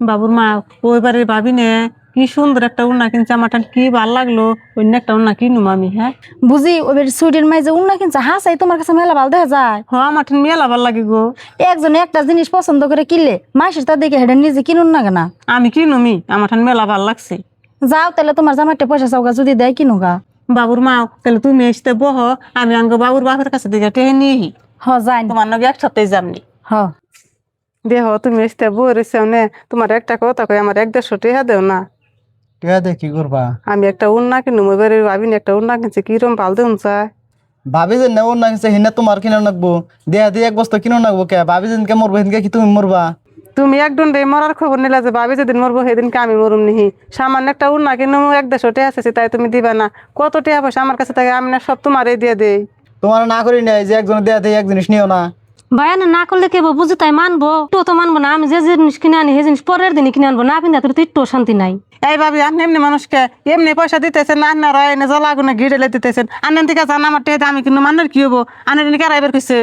বাবুর মা ওই বাড়ির ভাবি নে কি সুন্দর একটা উন্না কিনছে, আমার কি ভাল লাগলো। অন্য একটা উন্না কিনুম আমি। হ্যাঁ বুঝি ওই সুইডেন মাই যে উন্না কিনছে হাসাই তোমার কাছে মেলা ভালো দেখা যায়। হ আমার মেলা ভাল লাগে গো। একজনে একটা জিনিস পছন্দ করে কিনলে মাসের তা দেখে হেঁটে নিজে কিনুন না কেনা। আমি কিনুমি, আমার মেলা ভাল লাগছে। যাও তাহলে তোমার জামাইটা পয়সা চাওগা যদি দেয় কিনুগা। বাবুর মা তাহলে তুমি এসতে বহ, আমি আঙ্গ বাবুর বাপের কাছে দিকে টেহে নিহি। হ যাই তোমার নগে একসাথে যামনি। হ দেহ তুমি এসতে বই রয়েছে নে, তোমার একটা কথা কই, আমার 1-150 টেহা দেও না। টিয়া দে কি করবা? আমি একটা উন্না কিনুম, এবারে ভাবি একটা উন্না কিনছে, কিরম ভাল দেউন চায়। ভাবি যে নেও না কিনছে হিনে তোমার কিনে নাকবো, দেয়া দিয়ে এক বস্তা কিনো নাকবো কে? ভাবি যেদিনকে মরবো সেদিনকে কি তুমি মরবা? তুমি একদম মরার খবর নিলা যে ভাবি যেদিন মরবো সেদিনকে আমি মরুম নিহি। সামান্য একটা উন্না কিনুম, 1-150 টেহা আছে, তাই তুমি দিবা না। কত টেহা পয়সা আমার কাছে থাকে, আমি না সব তোমারই দিয়ে দেই। তোমার না করি নাই যে একজন দেয়া দিয়ে এক জিনিস নিও না। বায়ানা না করলে কে বুঝি তাই মানবো? একটু তো মানবো না। আমি যে জিনিস কিনে আনি সেই জিনিস পরের দিনই কিনে আনবো না, পিন্ধা তো একটু শান্তি নাই। এই ভাবি আপনি এমনি মানুষকে এমনি পয়সা দিতেছেন না, আপনারা এনে জলা আগুনে ঘিরে দিতেছেন। আনেন থেকে জান আমার টেহা আমি কিন্তু মানের কি হবো, আনের কেরাইবার কইছে।